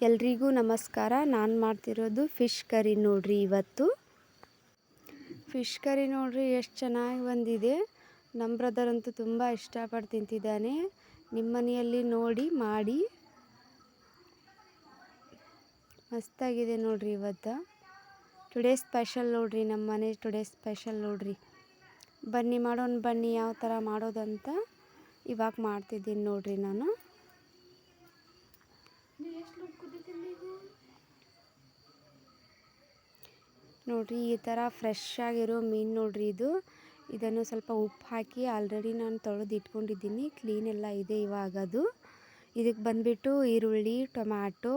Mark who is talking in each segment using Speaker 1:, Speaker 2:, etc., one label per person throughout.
Speaker 1: ಎಲ್ರಿಗೂ ನಮಸ್ಕಾರ. ನಾನು ಮಾಡ್ತಿರೋದು ಫಿಶ್ ಕರಿ ನೋಡ್ರಿ. ಇವತ್ತು ಫಿಶ್ ಕರಿ ನೋಡ್ರಿ ಎಷ್ಟು ಚೆನ್ನಾಗಿ ಬಂದಿದೆ. ನಮ್ಮ ಬ್ರದರ್ ಅಂತೂ ತುಂಬ ಇಷ್ಟಪಟ್ಟು ತಿಂತಿದ್ದಾನೆ. ನಿಮ್ಮ ಮನೆಯಲ್ಲಿ ನೋಡಿ ಮಾಡಿ, ಮಸ್ತಾಗಿದೆ ನೋಡ್ರಿ. ಇವತ್ತು ಟುಡೇ ಸ್ಪೆಷಲ್ ನೋಡ್ರಿ, ನಮ್ಮ ಮನೆ ಟುಡೇ ಸ್ಪೆಷಲ್ ನೋಡ್ರಿ. ಬನ್ನಿ ಮಾಡೋಣ, ಬನ್ನಿ ಯಾವ ಥರ ಮಾಡೋದಂತ ಇವಾಗ ಮಾಡ್ತಿದ್ದೀನಿ ನೋಡ್ರಿ. ನಾನು ನೋಡ್ರಿ ಈ ಥರ ಫ್ರೆಶ್ ಆಗಿರೋ ಮೀನು ನೋಡ್ರಿ. ಇದನ್ನು ಸ್ವಲ್ಪ ಉಪ್ಪು ಹಾಕಿ ಆಲ್ರೆಡಿ ನಾನು ತೊಳೆದು ಇಟ್ಕೊಂಡಿದ್ದೀನಿ. ಕ್ಲೀನ್ ಎಲ್ಲ ಇದೆ ಇವಾಗ. ಇದಕ್ಕೆ ಬಂದುಬಿಟ್ಟು ಈರುಳ್ಳಿ, ಟೊಮ್ಯಾಟೊ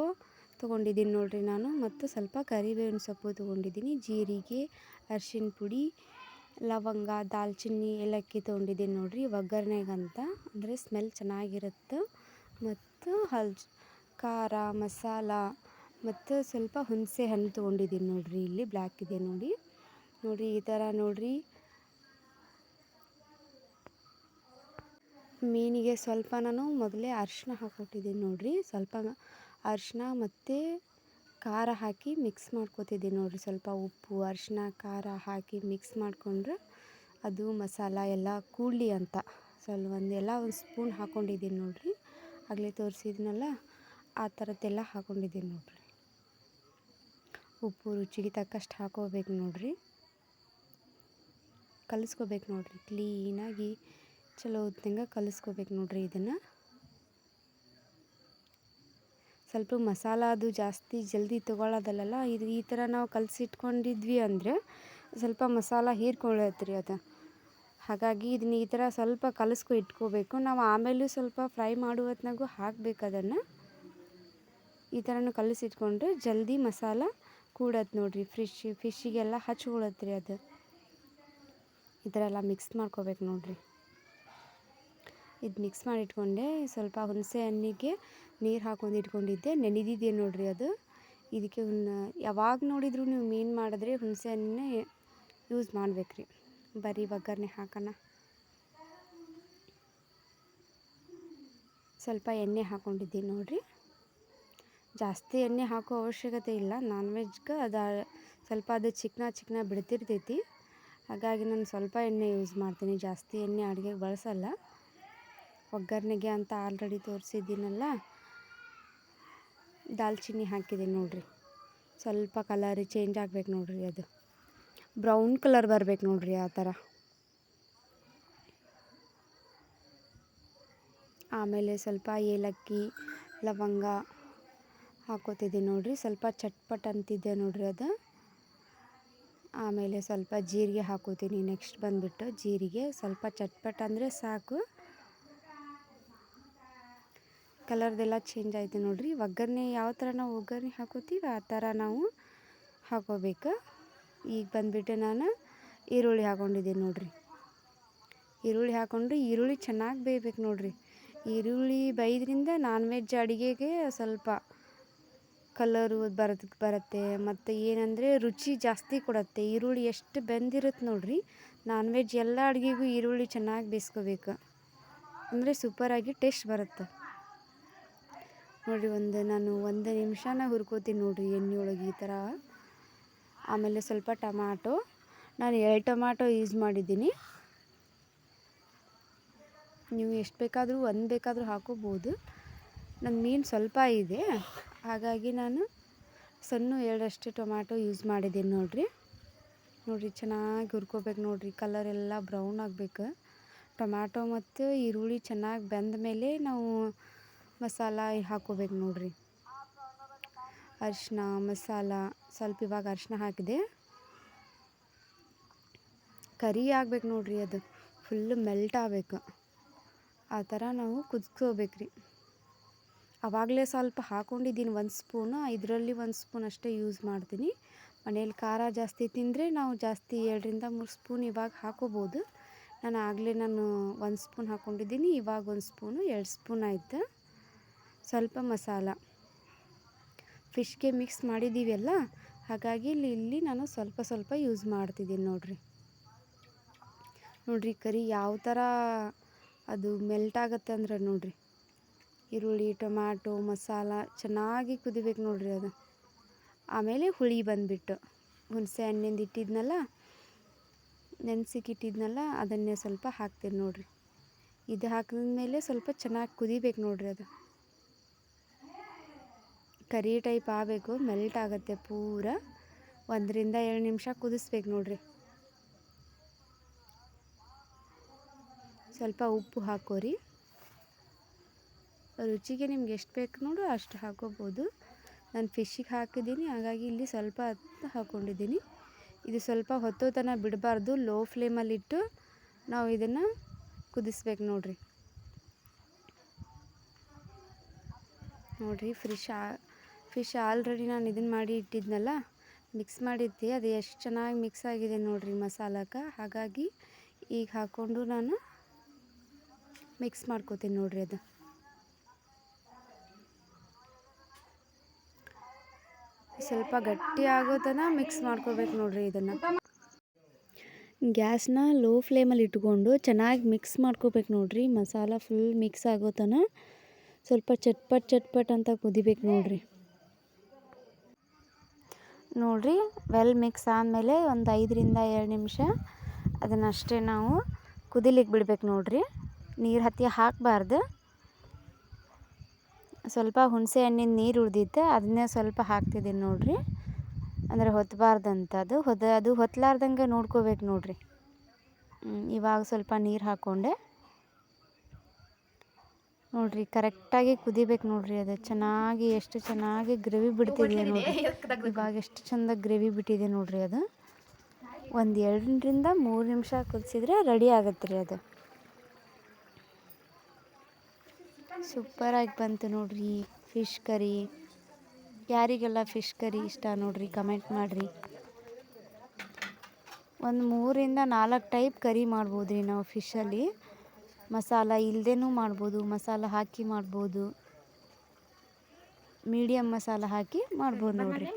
Speaker 1: ತೊಗೊಂಡಿದ್ದೀನಿ ನೋಡ್ರಿ ನಾನು. ಮತ್ತು ಸ್ವಲ್ಪ ಕರಿಬೇವಿನ ಸೊಪ್ಪು ತೊಗೊಂಡಿದ್ದೀನಿ, ಜೀರಿಗೆ, ಅರಿಶಿನ ಪುಡಿ, ಲವಂಗ, ದಾಲ್ಚಿನ್ನಿ, ಏಲಕ್ಕಿ ತೊಗೊಂಡಿದ್ದೀನಿ ನೋಡ್ರಿ ಒಗ್ಗರಣೆಗಂತ, ಅಂದರೆ ಸ್ಮೆಲ್ ಚೆನ್ನಾಗಿರುತ್ತೆ. ಮತ್ತು ಖಾರ, ಮಸಾಲ ಮತ್ತು ಸ್ವಲ್ಪ ಹುಣಸೆ ಹಣ್ಣು ತೊಗೊಂಡಿದ್ದೀನಿ ನೋಡ್ರಿ. ಇಲ್ಲಿ ಬ್ಲ್ಯಾಕ್ ಇದೆ ನೋಡಿ. ಈ ಥರ ನೋಡ್ರಿ. ಮೀನಿಗೆ ಸ್ವಲ್ಪ ನಾನು ಮೊದಲೇ ಅರಿಶಿನ ಹಾಕ್ಕೊಟ್ಟಿದ್ದೀನಿ ನೋಡ್ರಿ. ಸ್ವಲ್ಪ ಅರಿಶಿನ ಮತ್ತು ಖಾರ ಹಾಕಿ ಮಿಕ್ಸ್ ಮಾಡ್ಕೊತಿದ್ದೀನಿ ನೋಡ್ರಿ. ಸ್ವಲ್ಪ ಉಪ್ಪು, ಅರಿಶಿನ, ಖಾರ ಹಾಕಿ ಮಿಕ್ಸ್ ಮಾಡಿಕೊಂಡ್ರೆ ಅದು ಮಸಾಲ ಎಲ್ಲ ಕೂಡಲಿ ಅಂತ ಒಂದು ಸ್ಪೂನ್ ಹಾಕ್ಕೊಂಡಿದ್ದೀನಿ ನೋಡ್ರಿ. ಆಗಲೇ ತೋರಿಸಿದ್ನಲ್ಲ ಆ ಥರದ್ದೆಲ್ಲ ಹಾಕ್ಕೊಂಡಿದ್ದೀನಿ ನೋಡ್ರಿ. ಉಪ್ಪು ರುಚಿಗೆ ತಕ್ಕಷ್ಟು ಹಾಕೋಬೇಕು ನೋಡ್ರಿ. ಕಲಿಸ್ಕೋಬೇಕು ನೋಡ್ರಿ, ಕ್ಲೀನಾಗಿ ಚಲೋ ಹೊತ್ತಿನಂಗೆ ಕಲಿಸ್ಕೋಬೇಕು ನೋಡ್ರಿ. ಇದನ್ನು ಸ್ವಲ್ಪ ಮಸಾಲ ಅದು ಜಾಸ್ತಿ ಜಲ್ದಿ ತೊಗೊಳ್ಳೋದಲ್ಲ. ಈ ಥರ ನಾವು ಕಲಸಿಟ್ಕೊಂಡಿದ್ವಿ ಅಂದರೆ ಸ್ವಲ್ಪ ಮಸಾಲ ಹೀರ್ಕೊಳ್ಳತ್ರಿ ಅದು. ಹಾಗಾಗಿ ಇದನ್ನ ಈ ಥರ ಸ್ವಲ್ಪ ಇಟ್ಕೋಬೇಕು. ನಾವು ಆಮೇಲೆ ಸ್ವಲ್ಪ ಫ್ರೈ ಮಾಡೋ ಹೊತ್ನಾಗೂ ಹಾಕಬೇಕು ಅದನ್ನು. ಈ ಥರನೂ ಕಲಸಿಟ್ಕೊಂಡ್ರೆ ಜಲ್ದಿ ಮಸಾಲ ಕೂಡತ್ತೆ ನೋಡ್ರಿ. ಫಿಶ್ಶಿಗೆಲ್ಲ ಹಚ್ಕೊಳತ್ರಿ ಅದು. ಈ ಥರ ಎಲ್ಲ ಮಿಕ್ಸ್ ಮಾಡ್ಕೋಬೇಕು ನೋಡ್ರಿ. ಇದು ಮಿಕ್ಸ್ ಮಾಡಿ ಇಟ್ಕೊಂಡೆ. ಸ್ವಲ್ಪ ಹುಣಸೆ ಹಣ್ಣಿಗೆ ನೀರು ಹಾಕೊಂಡು ಇಟ್ಕೊಂಡಿದ್ದೆ, ನೆನೆದಿದೆ ನೋಡ್ರಿ ಅದು. ಇದಕ್ಕೆ ಯಾವಾಗ ನೋಡಿದ್ರು ನೀವು ಮೀನು ಮಾಡಿದ್ರೆ ಹುಣಸೆ ಹಣ್ಣನ್ನೇ ಯೂಸ್ ಮಾಡ್ಬೇಕ್ರಿ. ಬರೀ ಒಗ್ಗರಣೆ ಹಾಕೋಣ. ಸ್ವಲ್ಪ ಎಣ್ಣೆ ಹಾಕ್ಕೊಂಡಿದ್ದೀನಿ ನೋಡ್ರಿ. ಜಾಸ್ತಿ ಎಣ್ಣೆ ಹಾಕೋ ಅವಶ್ಯಕತೆ ಇಲ್ಲ. ನಾನ್ ವೆಜ್ಗೆ ಸ್ವಲ್ಪ ಚಿಕನ ಬಿಡ್ತಿರ್ತೈತಿ. ಹಾಗಾಗಿ ನಾನು ಸ್ವಲ್ಪ ಎಣ್ಣೆ ಯೂಸ್ ಮಾಡ್ತೀನಿ, ಜಾಸ್ತಿ ಎಣ್ಣೆ ಅಡುಗೆಗೆ ಬಳಸಲ್ಲ. ಒಗ್ಗರಣೆಗೆ ಅಂತ ಆಲ್ರೆಡಿ ತೋರಿಸಿದ್ದೀನಲ್ಲ. ದಾಲ್ಚಿನ್ನಿ ಹಾಕಿದ್ದೀನಿ ನೋಡ್ರಿ. ಸ್ವಲ್ಪ ಕಲರ್ ಚೇಂಜ್ ಆಗಬೇಕು ನೋಡ್ರಿ. ಅದು ಬ್ರೌನ್ ಕಲರ್ ಬರಬೇಕು ನೋಡ್ರಿ. ಆ ಥರ ಆಮೇಲೆ ಸ್ವಲ್ಪ ಏಲಕ್ಕಿ, ಲವಂಗ ಹಾಕೋತಿದ್ದೆ ನೋಡ್ರಿ. ಸ್ವಲ್ಪ ಚಟ್ಪಟ್ ಅಂತಿದ್ದೆ ನೋಡ್ರಿ ಅದು. ಆಮೇಲೆ ಸ್ವಲ್ಪ ಜೀರಿಗೆ ಹಾಕೋತೀನಿ. ನೆಕ್ಸ್ಟ್ ಬಂದುಬಿಟ್ಟು ಜೀರಿಗೆ ಸ್ವಲ್ಪ ಚಟ್ಪಟ್ ಅಂದರೆ ಸಾಕು. ಕಲರ್ದೆಲ್ಲ ಚೇಂಜ್ ಆಯಿತು ನೋಡ್ರಿ. ಒಗ್ಗರಣೆ ಯಾವ ಥರ ನಾವು ಒಗ್ಗರಣೆ ಹಾಕೋತೀವಿ ಆ ಥರ ನಾವು ಹಾಕೋಬೇಕು. ಈಗ ಬಂದುಬಿಟ್ಟು ನಾನು ಈರುಳ್ಳಿ ಹಾಕ್ಕೊಂಡಿದ್ದೀನಿ ನೋಡ್ರಿ. ಈರುಳ್ಳಿ ಹಾಕ್ಕೊಂಡು ಈರುಳ್ಳಿ ಚೆನ್ನಾಗಿ ಬೇಯಬೇಕು ನೋಡ್ರಿ. ಈರುಳ್ಳಿ ಬೇಯ್ದ್ರಿಂದ ನಾನ್ ವೆಜ್ ಅಡುಗೆಗೆ ಸ್ವಲ್ಪ ಕಲರು ಬರುತ್ತೆ. ಮತ್ತು ಏನಂದರೆ ರುಚಿ ಜಾಸ್ತಿ ಕೊಡುತ್ತೆ. ಈರುಳ್ಳಿ ಎಷ್ಟು ಬೆಂದಿರುತ್ತೆ ನೋಡ್ರಿ. ನಾನ್ ವೆಜ್ ಎಲ್ಲ ಅಡುಗೆಗೂ ಈರುಳ್ಳಿ ಚೆನ್ನಾಗಿ ಬೇಯಿಸ್ಕೋಬೇಕು, ಅಂದರೆ ಸೂಪರಾಗಿ ಟೇಸ್ಟ್ ಬರುತ್ತೆ ನೋಡಿರಿ. ನಾನು ಒಂದು ನಿಮಿಷನ ಹುರ್ಕೋತೀನಿ ನೋಡ್ರಿ ಎಣ್ಣೆ ಒಳಗೆ ಈ ಥರ. ಆಮೇಲೆ ಸ್ವಲ್ಪ ಟೊಮ್ಯಾಟೊ, ನಾನು 2 ಟೊಮ್ಯಾಟೊ ಯೂಸ್ ಮಾಡಿದ್ದೀನಿ. ನೀವು ಎಷ್ಟು ಬೇಕಾದರೂ 1 ಬೇಕಾದರೂ ಹಾಕೋಬೋದು. ನನ್ನ ಮೀನು ಸ್ವಲ್ಪ ಇದೆ, ಹಾಗಾಗಿ ನಾನು ಸಣ್ಣ 2 ಟೊಮ್ಯಾಟೊ ಯೂಸ್ ಮಾಡಿದ್ದೀನಿ ನೋಡ್ರಿ. ಚೆನ್ನಾಗಿ ಹುರ್ಕೋಬೇಕು ನೋಡ್ರಿ. ಕಲರ್ ಎಲ್ಲ ಬ್ರೌನ್ ಆಗಬೇಕು. ಟೊಮ್ಯಾಟೊ ಮತ್ತು ಈರುಳ್ಳಿ ಚೆನ್ನಾಗಿ ಬೆಂದ ಮೇಲೆ ನಾವು ಮಸಾಲ ಹಾಕೋಬೇಕು ನೋಡ್ರಿ. ಅರಿಶಿನ, ಮಸಾಲ ಸ್ವಲ್ಪ ಇವಾಗ ಅರಿಶಿನ ಹಾಕಿದೆ. ಕರಿ ಆಗಬೇಕು ನೋಡ್ರಿ. ಅದು ಫುಲ್ಲು ಮೆಲ್ಟ್ ಆಗಬೇಕು. ಆ ಥರ ನಾವು ಕುದಿಸ್ಕೋಬೇಕ್ರಿ. ಆವಾಗಲೇ ಸ್ವಲ್ಪ ಹಾಕ್ಕೊಂಡಿದ್ದೀನಿ 1 ಸ್ಪೂನು. ಇದರಲ್ಲಿ 1 ಸ್ಪೂನ್ ಅಷ್ಟೇ ಯೂಸ್ ಮಾಡ್ತೀನಿ. ಮನೇಲಿ ಖಾರ ಜಾಸ್ತಿ ತಿಂದರೆ ನಾವು ಜಾಸ್ತಿ 2ರಿಂದ 3 ಸ್ಪೂನ್ ಇವಾಗ ಹಾಕೋಬೋದು. ನಾನು 1 ಸ್ಪೂನ್ ಹಾಕ್ಕೊಂಡಿದ್ದೀನಿ. ಇವಾಗ 1 ಸ್ಪೂನು 2 ಸ್ಪೂನ್ ಆಯಿತು. ಸ್ವಲ್ಪ ಮಸಾಲ ಫಿಶ್ಗೆ ಮಿಕ್ಸ್ ಮಾಡಿದ್ದೀವಲ್ಲ, ಹಾಗಾಗಿ ಇಲ್ಲಿ ನಾನು ಸ್ವಲ್ಪ ಯೂಸ್ ಮಾಡ್ತಿದ್ದೀನಿ ನೋಡ್ರಿ. ಕರಿ ಯಾವ ಥರ ಅದು ಮೆಲ್ಟ್ ಆಗುತ್ತೆ ಅಂದ್ರೆ ನೋಡ್ರಿ. ಈರುಳ್ಳಿ ಟೊಮ್ಯಾಟೊ ಮಸಾಲ ಚೆನ್ನಾಗಿ ಕುದಿಬೇಕು ನೋಡಿರಿ ಅದು. ಆಮೇಲೆ ಹುಳಿ ಬಂದುಬಿಟ್ಟು ಹುಣಸೆ ಹಣ್ಣಿಂದ ಇಟ್ಟಿದ್ನಲ್ಲ, ನೆನೆಸಿಕ್ಕಿಟ್ಟಿದ್ನಲ್ಲ, ಅದನ್ನೇ ಸ್ವಲ್ಪ ಹಾಕ್ತೀನಿ ನೋಡಿರಿ. ಇದು ಹಾಕಿದ್ಮೇಲೆ ಸ್ವಲ್ಪ ಚೆನ್ನಾಗಿ ಕುದಿಬೇಕು ನೋಡಿರಿ. ಅದು ಕರಿ ಟೈಪ್ ಆಗಬೇಕು, ಮೆಲ್ಟ್ ಆಗುತ್ತೆ ಪೂರ. 1 ರಿಂದ 2 ನಿಮಿಷ ಕುದಿಸ್ಬೇಕು ನೋಡಿರಿ. ಸ್ವಲ್ಪ ಉಪ್ಪು ಹಾಕೋರಿ. ರುಚಿಗೆ ನಿಮ್ಗೆ ಎಷ್ಟು ಬೇಕು ನೋಡು ಅಷ್ಟು ಹಾಕೋಬೋದು. ನಾನು ಫಿಶ್ಶಿಗೆ ಹಾಕಿದ್ದೀನಿ, ಹಾಗಾಗಿ ಇಲ್ಲಿ ಸ್ವಲ್ಪ ಹಾಕ್ಕೊಂಡಿದ್ದೀನಿ. ಇದು ಸ್ವಲ್ಪ ಹೊತ್ತು ತನಕ ಬಿಡಬಾರ್ದು, ಲೋ ಫ್ಲೇಮಲ್ಲಿಟ್ಟು ನಾವು ಇದನ್ನು ಕುದಿಸ್ಬೇಕು ನೋಡಿರಿ. ನೋಡಿರಿ ಫಿಶ್ ಆಲ್ರೆಡಿ ನಾನು ಇದನ್ನು ಮಾಡಿ ಇಟ್ಟಿದ್ನಲ್ಲ, ಮಿಕ್ಸ್ ಮಾಡಿದ್ದೆ, ಅದು ಎಷ್ಟು ಚೆನ್ನಾಗಿ ಮಿಕ್ಸ್ ಆಗಿದೆ ನೋಡಿರಿ ಮಸಾಲಕ್ಕೆ. ಹಾಗಾಗಿ ಈಗ ಹಾಕ್ಕೊಂಡು ನಾನು ಮಿಕ್ಸ್ ಮಾಡ್ಕೋತೀನಿ ನೋಡಿರಿ. ಅದು ಸ್ವಲ್ಪ ಗಟ್ಟಿ ಆಗೋ ತನಕ ಮಿಕ್ಸ್ ಮಾಡ್ಕೋಬೇಕು ನೋಡಿರಿ. ಇದನ್ನು ಗ್ಯಾಸ್ನ ಲೋ ಫ್ಲೇಮಲ್ಲಿ ಇಟ್ಕೊಂಡು ಚೆನ್ನಾಗಿ ಮಿಕ್ಸ್ ಮಾಡ್ಕೋಬೇಕು ನೋಡಿರಿ. ಮಸಾಲ ಫುಲ್ ಮಿಕ್ಸ್ ಆಗೋ ತನಕ ಸ್ವಲ್ಪ ಚಟ್ಪಟ್ ಅಂತ ಕುದಿಬೇಕು ನೋಡಿರಿ. ನೋಡಿರಿ ವೆಲ್ ಮಿಕ್ಸ್ ಆದಮೇಲೆ ಒಂದು 5 ರಿಂದ 2 ನಿಮಿಷ ಅದನ್ನಷ್ಟೇ ನಾವು ಕುದಿಲಿಕ್ಕೆ ಬಿಡ್ಬೇಕು ನೋಡಿರಿ. ನೀರು ಹತ್ತಿ ಹಾಕಬಾರ್ದು. ಸ್ವಲ್ಪ ಹುಣಸೆ ಹಣ್ಣಿನ ನೀರು ಉಳಿದಿತ್ತು, ಅದನ್ನೇ ಸ್ವಲ್ಪ ಹಾಕ್ತಿದ್ದೀನಿ ನೋಡಿರಿ. ಅಂದರೆ ಹೊತ್ತಬಾರ್ದಂತ, ಅದು ಹೊತ್ತಲಾರ್ದಂಗೆ ನೋಡ್ಕೋಬೇಕು ನೋಡಿರಿ. ಇವಾಗ ಸ್ವಲ್ಪ ನೀರು ಹಾಕ್ಕೊಂಡೆ ನೋಡಿರಿ. ಕರೆಕ್ಟಾಗಿ ಕುದಿಬೇಕು ನೋಡಿರಿ. ಅದು ಚೆನ್ನಾಗಿ ಎಷ್ಟು ಚೆನ್ನಾಗಿ ಗ್ರೇವಿ ಬಿಡ್ತಿದೆ ನೋಡಿರಿ. ಇವಾಗ ಎಷ್ಟು ಚೆಂದ ಗ್ರೇವಿ ಬಿಟ್ಟಿದೆ ನೋಡಿರಿ. ಅದು ಒಂದು 2 ರಿಂದ 3 ನಿಮಿಷ ಕುದಿಸಿದ್ರೆ ರೆಡಿ ಆಗುತ್ತೆ ರೀ. ಅದು ಸೂಪರಾಗಿ ಬಂತು ನೋಡಿರಿ ಫಿಶ್ ಕರಿ. ಯಾರಿಗೆಲ್ಲ ಫಿಶ್ ಕರಿ ಇಷ್ಟ ನೋಡಿರಿ ಕಮೆಂಟ್ ಮಾಡಿರಿ. ಒಂದು 3 ರಿಂದ 4 ಟೈಪ್ ಕರಿ ಮಾಡ್ಬೋದು ರೀ ನಾವು ಫಿಶಲ್ಲಿ. ಮಸಾಲ ಇಲ್ಲದೇನೂ ಮಾಡ್ಬೋದು, ಮಸಾಲ ಹಾಕಿ ಮಾಡ್ಬೋದು, ಮೀಡಿಯಮ್ ಮಸಾಲ ಹಾಕಿ ಮಾಡ್ಬೋದು ನೋಡಿರಿ.